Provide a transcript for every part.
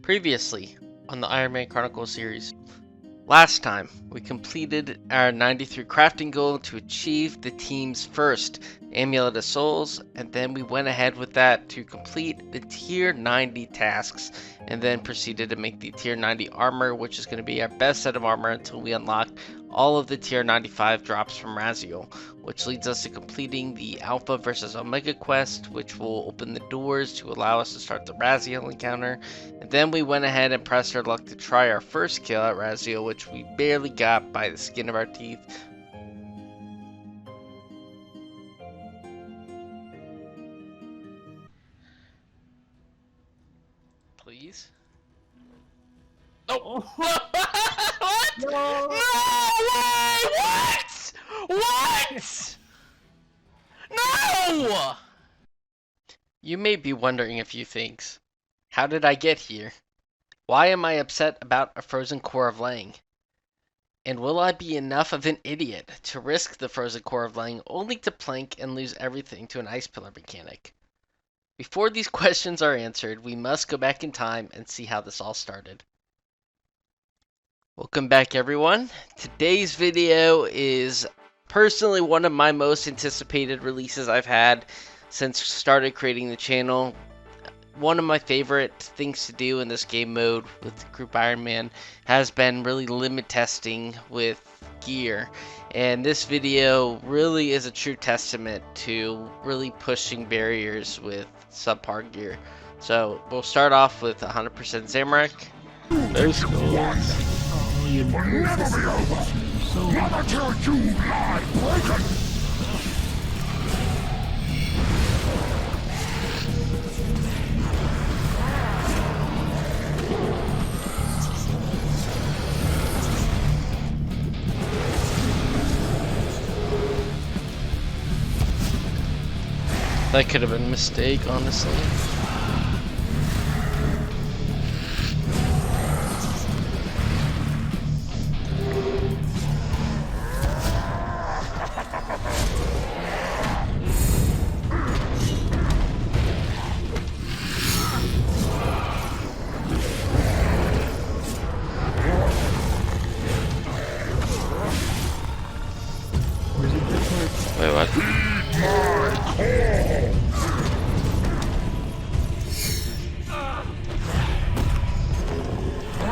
Previously on the IronMan Chronicles series. Last time, we completed our 93 crafting goal to achieve the team's first Amulet of Souls, and then we went ahead with that to complete the tier 90 tasks, and then proceeded to make the tier 90 armor, which is going to be our best set of armor until we unlock all of the tier 95 drops from Raziel, which leads us to completing the Alpha versus Omega quest, which will open the doors to allow us to start the Raziel encounter. And then we went ahead and pressed our luck to try our first kill at Raziel, which we barely got by the skin of our teeth. Please? Oh! What? No! No! What? No! You may be wondering a few things. How did I get here? Why am I upset about a frozen core of Lang? And will I be enough of an idiot to risk the frozen core of Lang only to plank and lose everything to an ice pillar mechanic? Before these questions are answered, we must go back in time and see how this all started. Welcome back, everyone. Today's video is personally one of my most anticipated releases I've had since started creating the channel. One of my favorite things to do in this game mode with Group IronMan has been really limit testing with gear, and this video really is a true testament to really pushing barriers with subpar gear. So we'll start off with 100% Zamorak. Let's go. Oh, you never be over. So not until you lie broken. That could have been a mistake, honestly. Where's it this Wait, what?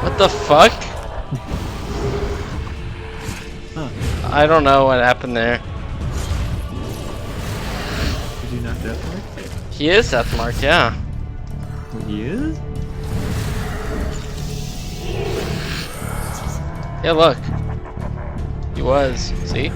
What the fuck? Huh. I don't know what happened there. Is he not death marked? He is death marked, yeah. He is? Yeah, look. He was. See?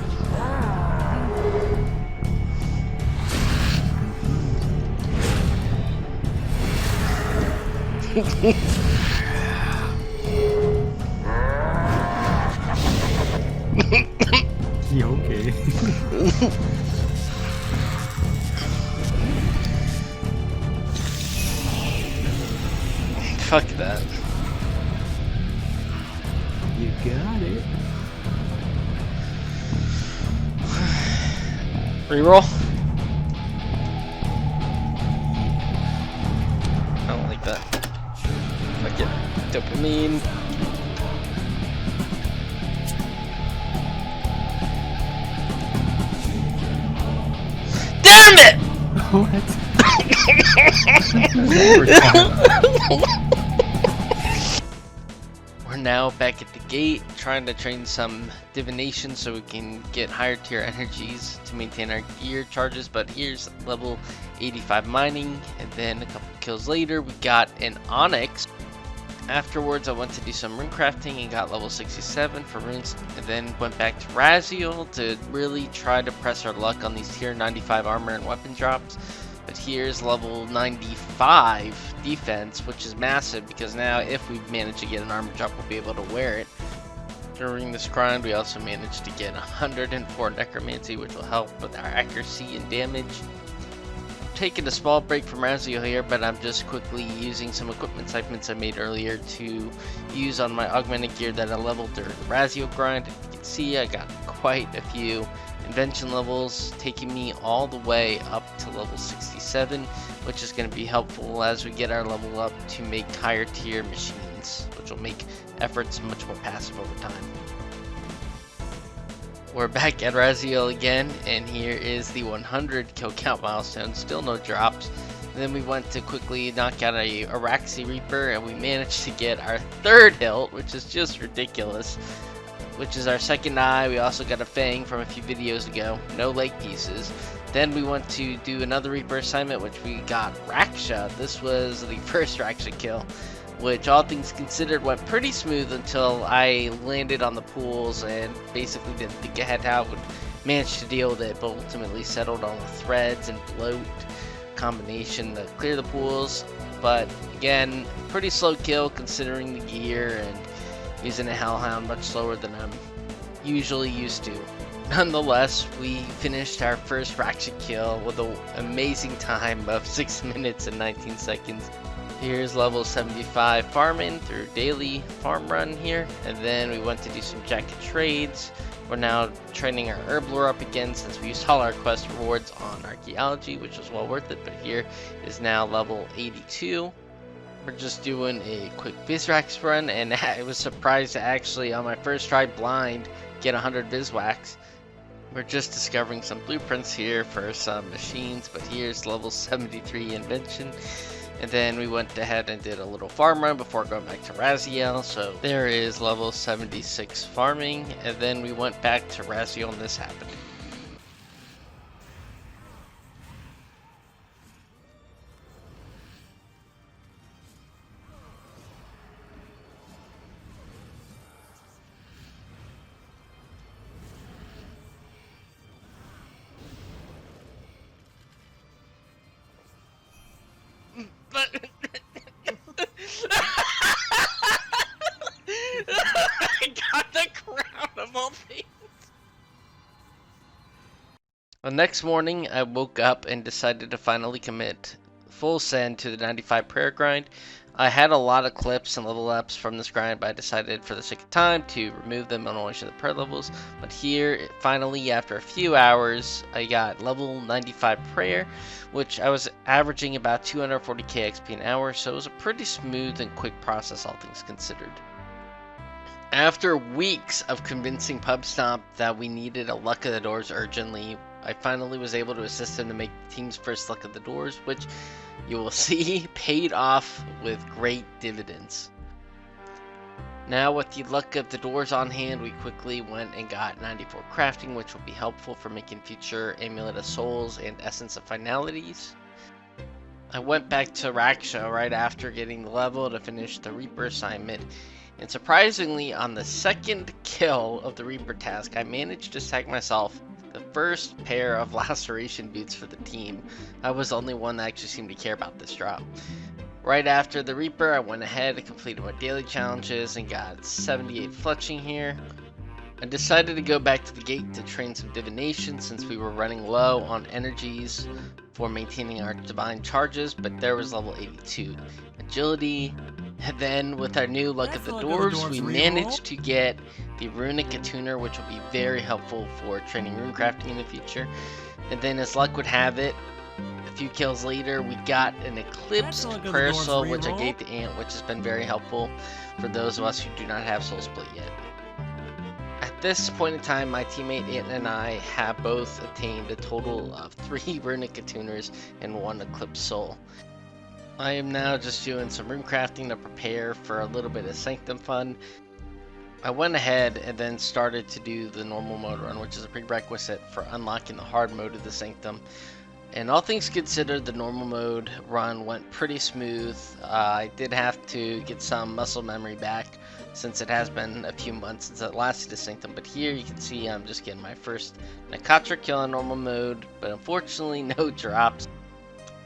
Yeah, okay. Fuck that. You got it. Reroll? I don't like that. Fuck it. Dopamine. Damn it! What? We're now back at the gate, trying to train some divination so we can get higher tier energies to maintain our gear charges. But here's level 85 mining, and then a couple kills later we got an onyx. Afterwards I went to do some rune crafting and got level 67 for runes, and then went back to Raziel to really try to press our luck on these tier 95 armor and weapon drops. But here's level 95 defense, which is massive because now if we manage to get an armor drop, we'll be able to wear it. During this grind, we also managed to get 104 necromancy, which will help with our accuracy and damage. Taking a small break from Raziel here, but I'm just quickly using some equipment segments I made earlier to use on my augmented gear that I leveled during the Raziel grind. You can see I got quite a few invention levels, taking me all the way up to level 67, which is going to be helpful as we get our level up to make higher tier machines, which will make efforts much more passive over time. We're back at Raziel again, and here is the 100 kill count milestone. Still no drops. And then we went to quickly knock out a Araxi Reaper, and we managed to get our third hilt, which is just ridiculous. Which is our second eye. We also got a Fang from a few videos ago. No leg pieces. Then we went to do another Reaper assignment, which we got Raksha. This was the first Raksha kill, which all things considered went pretty smooth until I landed on the pools and basically didn't think ahead how I would manage to deal with it, but ultimately settled on the threads and bloat combination to clear the pools. But again, pretty slow kill considering the gear and using a Hellhound much slower than I'm usually used to. Nonetheless, we finished our first Raksha kill with an amazing time of 6 minutes and 19 seconds. Here's level 75 farming through daily farm run here, and then we went to do some jacket trades. We're now training our herb lore up again since we used all our quest rewards on archaeology, which was well worth it, but here is now level 82. We're just doing a quick Bizrax run, and I was surprised to actually, on my first try blind, get 100 Bizwax. We're just discovering some blueprints here for some machines, but here's level 73 invention. And then we went ahead and did a little farm run before going back to Raziel. So there is level 76 farming, and then we went back to Raziel and this happened. But I got the crown of all things. The next morning, I woke up and decided to finally commit full send to the 95 prayer grind. I had a lot of clips and level ups from this grind, but I decided for the sake of time to remove them and only show the prayer levels. But here, finally, after a few hours, I got level 95 prayer, which I was averaging about 240k XP an hour, so it was a pretty smooth and quick process, all things considered. After weeks of convincing PubStomp that we needed a Luck of the Doors urgently, I finally was able to assist him to make the team's first Luck of the Doors, which you will see paid off with great dividends. Now with the Luck of the Doors on hand, we quickly went and got 94 crafting, which will be helpful for making future Amulet of Souls and Essence of Finalities. I went back to Raksha right after getting the level to finish the Reaper assignment, and surprisingly, on the second kill of the Reaper task, I managed to stack myself the first pair of laceration boots for the team. I was the only one that actually seemed to care about this drop. Right after the Reaper, I went ahead and completed my daily challenges and got 78 fletching here. I decided to go back to the gate to train some divination since we were running low on energies for maintaining our divine charges, but there was level 82 agility. And then with our new Luck of the Dwarves, we managed to get the Runic Attuner, which will be very helpful for training rune crafting in the future. And then as luck would have it, a few kills later, we got an Eclipsed Prayer Soul, which I gave to Ant, which has been very helpful for those of us who do not have Soul Split yet. At this point in time, my teammate Ant and I have both obtained a total of 3 Runic Attuners and 1 Eclipsed Soul. I am now just doing some rune crafting to prepare for a little bit of Sanctum fun. I went ahead and then started to do the normal mode run, which is a prerequisite for unlocking the hard mode of the Sanctum. And all things considered, the normal mode run went pretty smooth. I did have to get some muscle memory back since it has been a few months since I last did the Sanctum. But here you can see I'm just getting my first Nakatra kill in normal mode, but unfortunately no drops.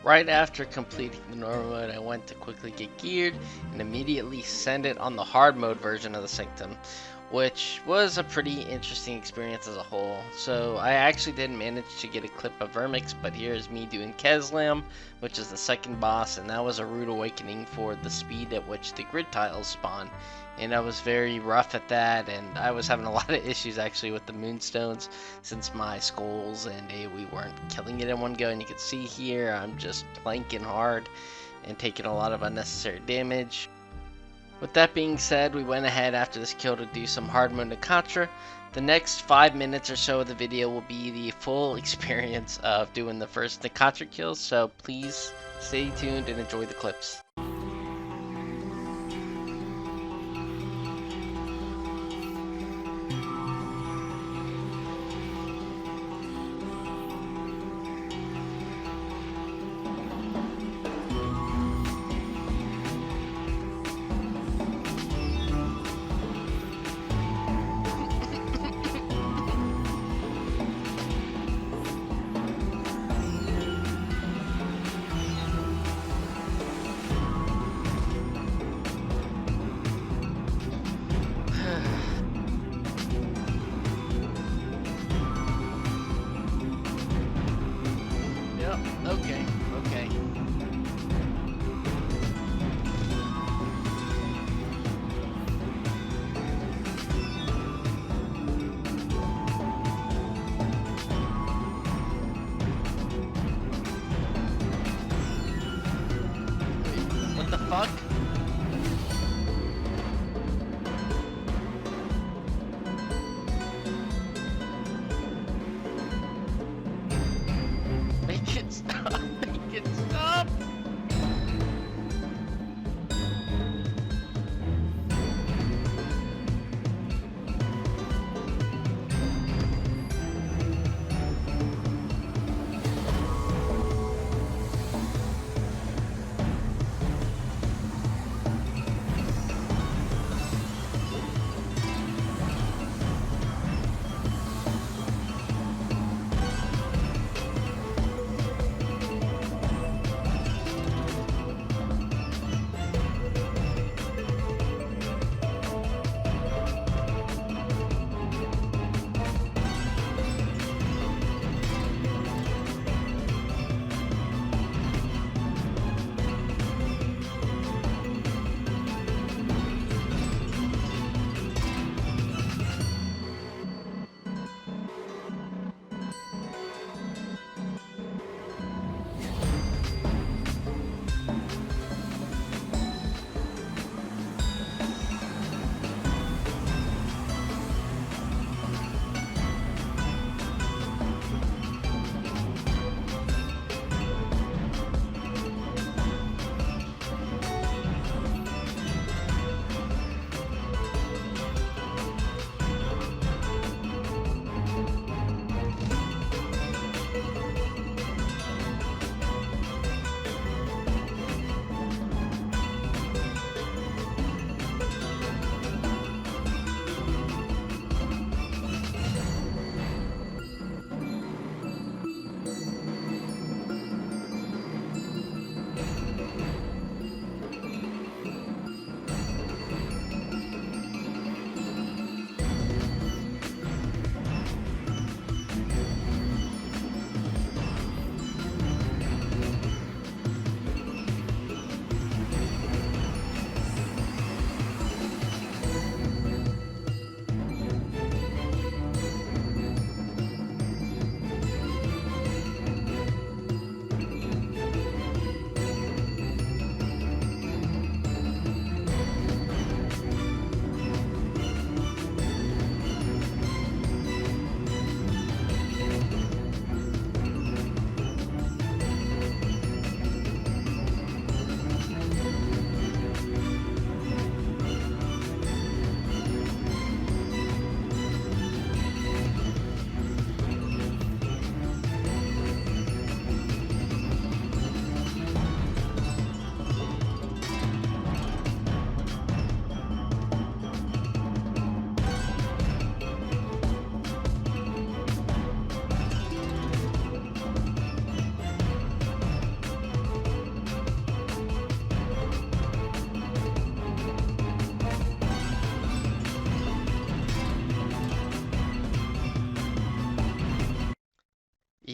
Right after completing the normal mode, I went to quickly get geared and immediately send it on the hard mode version of the Sanctum, which was a pretty interesting experience as a whole. So I actually didn't manage to get a clip of Vermix, but here's me doing Keslam, which is the second boss, and that was a rude awakening for the speed at which the grid tiles spawn. And I was very rough at that, and I was having a lot of issues actually with the moonstones since my skulls and AoE weren't killing it in one go. And you can see here I'm just planking hard and taking a lot of unnecessary damage. With that being said, we went ahead after this kill to do some hard mode Contra. The next 5 minutes or so of the video will be the full experience of doing the first Contra kills, so please stay tuned and enjoy the clips.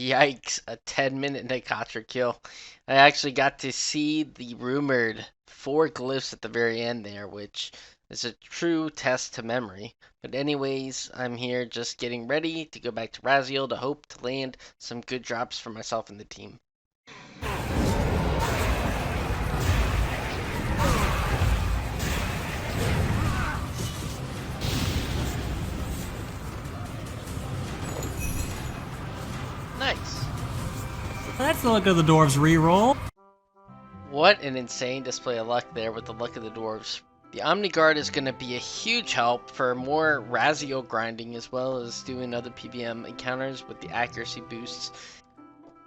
Yikes, a 10-minute necromancer kill. I actually got to see the rumored 4 glyphs at the very end there, which is a true test to memory. But anyways, I'm here just getting ready to go back to Raziel to hope to land some good drops for myself and the team. Nice. That's the look of the Dwarves reroll. What an insane display of luck there with the luck of the Dwarves. The Omniguard is going to be a huge help for more Raziel grinding as well as doing other PvM encounters with the accuracy boosts.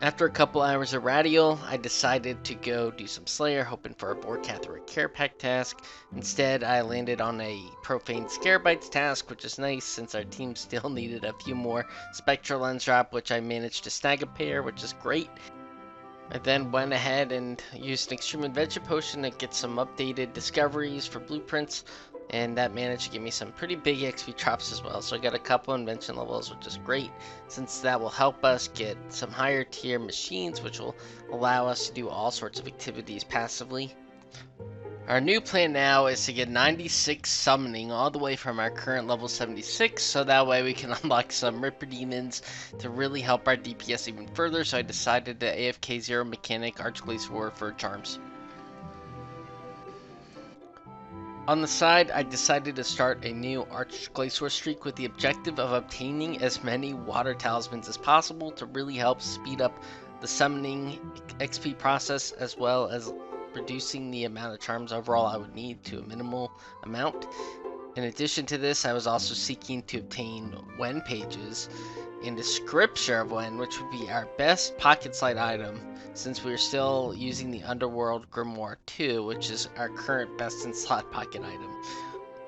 After a couple hours of Radial, I decided to go do some Slayer, hoping for a Borcathra Care Pack task. Instead, I landed on a Profane Scarebites task, which is nice since our team still needed a few more Spectral Lens drop, which I managed to snag a pair, which is great. I then went ahead and used an Extreme Adventure Potion to get some updated discoveries for blueprints, and that managed to give me some pretty big XP drops as well. So I got a couple invention levels, which is great, since that will help us get some higher tier machines, which will allow us to do all sorts of activities passively. Our new plan now is to get 96 summoning all the way from our current level 76, so that way we can unlock some Ripper Demons to really help our DPS even further. So I decided to AFK 0 mechanic Arch-glacor for charms. On the side, I decided to start a new Arch-glacor streak with the objective of obtaining as many water talismans as possible to really help speed up the summoning XP process, as well as reducing the amount of charms overall I would need to a minimal amount. In addition to this, I was also seeking to obtain Wen pages in the scripture of Wen, which would be our best pocket slide item, since we are still using the Underworld Grimoire 2, which is our current best in slot pocket item.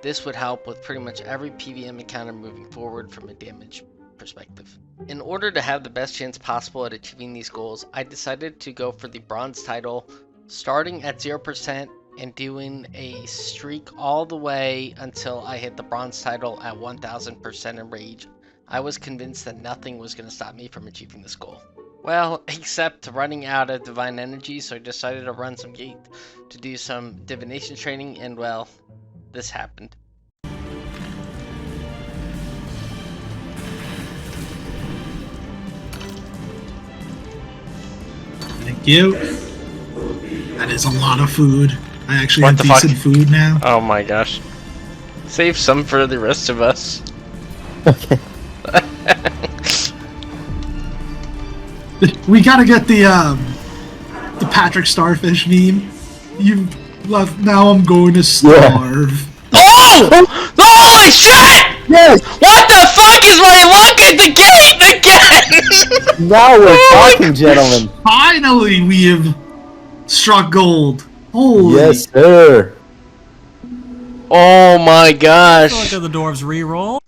This would help with pretty much every PvM encounter moving forward from a damage perspective. In order to have the best chance possible at achieving these goals, I decided to go for the bronze title, starting at 0% and doing a streak all the way until I hit the bronze title at 1000% in rage. I was convinced that nothing was going to stop me from achieving this goal. Well, except running out of divine energy, so I decided to run some gate to do some divination training, and well, this happened. Thank you. That is a lot of food. I actually What have the decent fuck? food now. Oh my gosh. Save some for the rest of us. Okay. We gotta get the Patrick Starfish meme. You love. Now I'm going to starve. Oh! Holy shit! Yes! What the fuck is my luck at the gate again? Now we're Oh my talking, gentlemen. Finally, we have struck gold. Holy. Yes, sir. Oh my gosh. Look at the Dwarves reroll.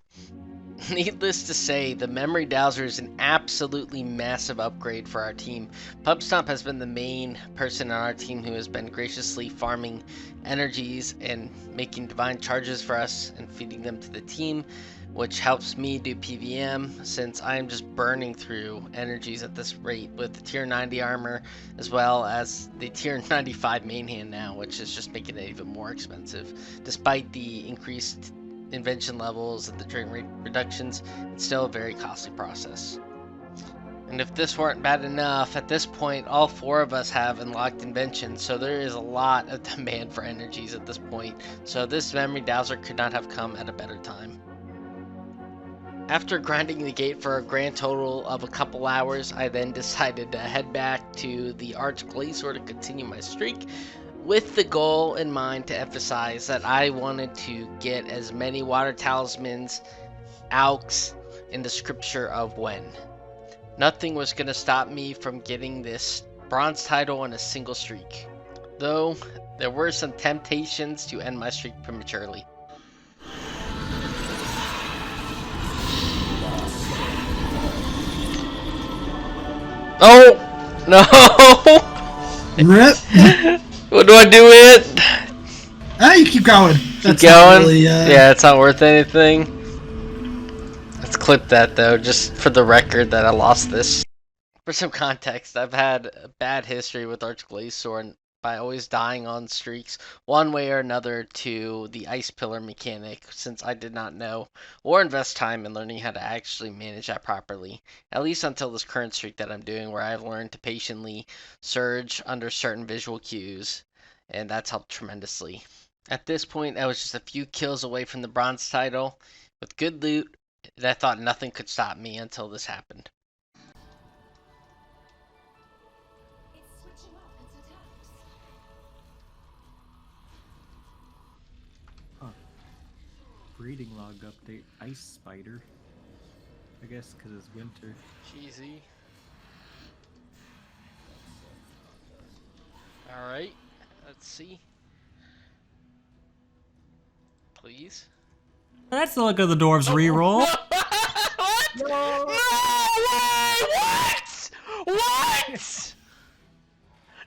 Needless to say, the Memory Dowser is an absolutely massive upgrade for our team. Pubstomp has been the main person on our team who has been graciously farming energies and making divine charges for us and feeding them to the team, which helps me do PvM since I am just burning through energies at this rate with the tier 90 armor as well as the tier 95 main hand now, which is just making it even more expensive. Despite the increased invention levels and the drain rate reductions, it's still a very costly process. And if this weren't bad enough, at this point all 4 of us have unlocked invention, so there is a lot of demand for energies at this point, so this Memory Dowser could not have come at a better time. After grinding the gate for a grand total of a couple hours, I then decided to head back to the Arch-glacor to continue my streak, with the goal in mind to emphasize that I wanted to get as many water talismans, Aux, in the scripture of Wen. Nothing was going to stop me from getting this bronze title in a single streak, though there were some temptations to end my streak prematurely. Oh! No! Rip. What do I do with it? Ah, you keep going. Keep going? Really, Yeah, it's not worth anything. Let's clip that though, just for the record that I lost this. For some context, I've had a bad history with Arch-glacor and by always dying on streaks one way or another to the ice pillar mechanic, since I did not know or invest time in learning how to actually manage that properly, at least until this current streak that I'm doing, where I've learned to patiently surge under certain visual cues, and that's helped tremendously. At this point, I was just a few kills away from the bronze title with good loot, and I thought nothing could stop me until this happened. Breeding log update. Ice spider. I guess because it's winter. Cheesy. Alright, let's see. Please. That's the look of the Dwarves reroll. What? No way! What?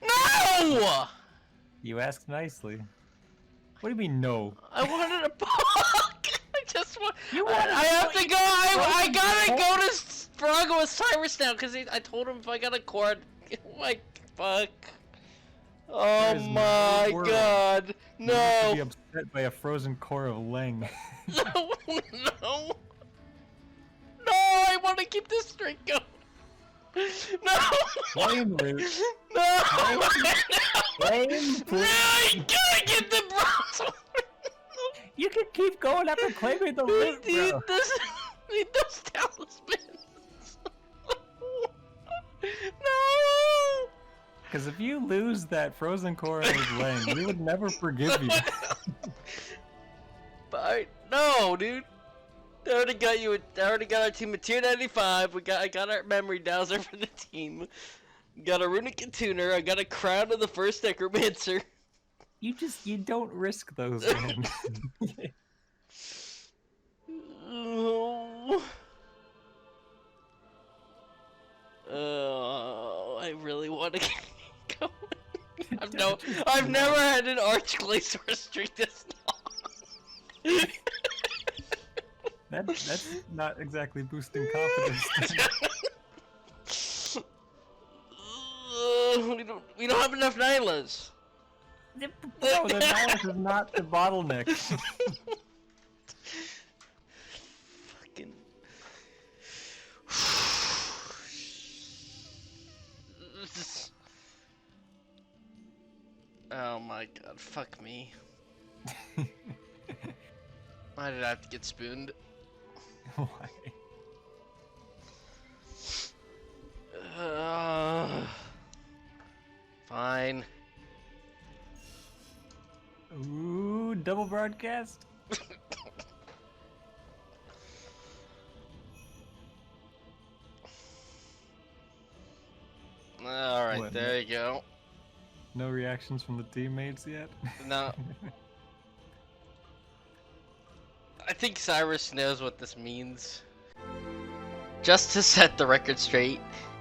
No! You asked nicely. What do you mean no? I wanted a puck. I just want. I have to go. I gotta go to Sprago with Cyrus now because I told him if I got a cord. My fuck. Oh There is no my world. god. You have to be No. upset by a frozen core of Leng. No. No. No. I want to keep this streak going. No. Flame root. No. Flame No. I gotta get the bronze. You can keep going after claiming the loot, Need bro. those talismans. No. Because if you lose that frozen core of Leng, we would never forgive you. But no, dude. I already got you. I already got our team at tier 95. I got our memory dowser for the team. Got a runic tuner. I got a crown of the first necromancer. You don't risk those, man. Oh, I really want to go. I've never had an Arch-glacor streak this long. That's not exactly boosting confidence. We don't have enough Nylas. No, the knowledge is not the bottleneck. Fucking. Oh my god, fuck me. Why did I have to get spooned? Why? Fine. Ooh, double broadcast? Alright, What? there you go. No reactions from the teammates yet? No. I think Cyrus knows what this means. Just to set the record straight,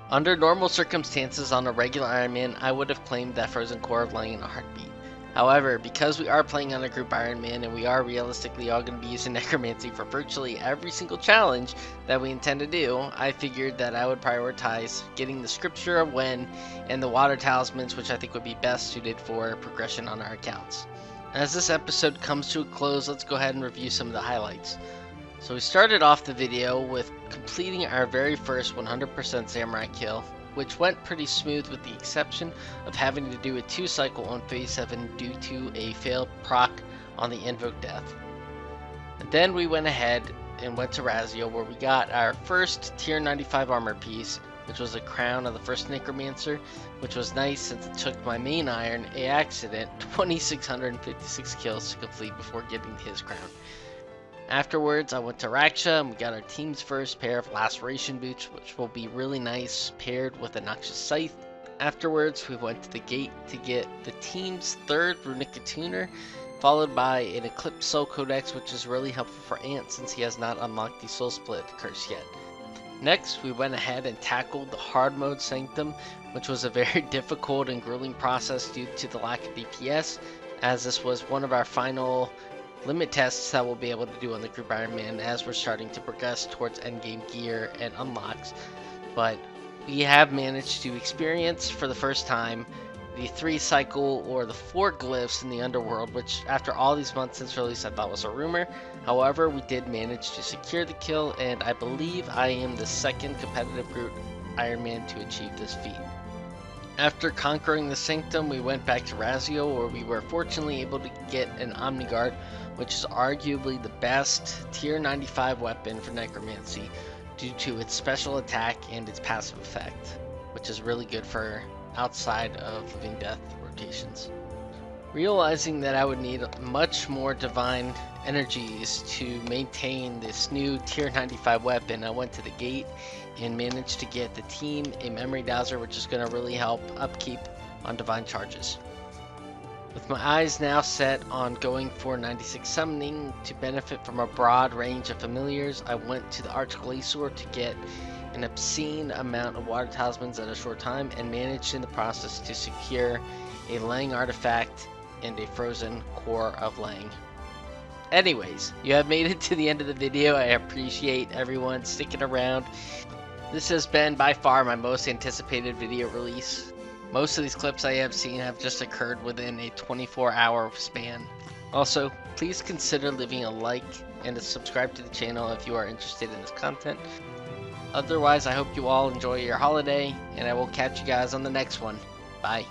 under normal circumstances on a regular Ironman, I would have claimed that frozen core of Leng in a heartbeat. However, because we are playing on a group Ironman and we are realistically all going to be using necromancy for virtually every single challenge that we intend to do, I figured that I would prioritize getting the Scripture of Wen and the water talismans, which I think would be best suited for progression on our accounts. As this episode comes to a close, let's go ahead and review some of the highlights. So we started off the video with completing our very first 100% Zamorak kill, which went pretty smooth with the exception of having to do a 2-cycle on phase 7 due to a failed proc on the invoke death. And then we went ahead and went to Razio, where we got our first tier 95 armor piece, which was a crown of the first necromancer, which was nice since it took my main iron a accident 2656 kills to complete before getting his crown. Afterwards, I went to Raksha and we got our team's first pair of laceration boots, which will be really nice paired with a noxious scythe. Afterwards, we went to the gate to get the team's third runic tuner, followed by an Eclipse Soul Codex, which is really helpful for Ant since he has not unlocked the Soul Split curse yet. Next, we went ahead and tackled the hard mode Sanctum, which was a very difficult and grueling process due to the lack of DPS, as this was one of our final limit tests that we'll be able to do on the group Ironman as we're starting to progress towards endgame gear and unlocks. But we have managed to experience for the first time the 3 cycle or the 4 glyphs in the underworld, which after all these months since release I thought was a rumor. However, we did manage to secure the kill, and I believe I am the second competitive group Ironman to achieve this feat. After conquering the sanctum, we went back to Razio, where we were fortunately able to get an Omniguard, which is arguably the best tier 95 weapon for necromancy due to its special attack and its passive effect, which is really good for outside of living death rotations. Realizing that I would need much more divine energies to maintain this new tier 95 weapon, I went to the gate and managed to get the team a memory dowser, which is going to really help upkeep on divine charges. With my eyes now set on going for 96 summoning to benefit from a broad range of familiars, I went to the Arch-glacor to get an obscene amount of water talismans at a short time, and managed in the process to secure a Lang artifact and a frozen core of Lang. Anyways, you have made it to the end of the video. I appreciate everyone sticking around. This has been by far my most anticipated video release. Most of these clips I have seen have just occurred within a 24-hour span. Also, please consider leaving a like and to subscribe to the channel if you are interested in this content. Otherwise, I hope you all enjoy your holiday, and I will catch you guys on the next one. Bye.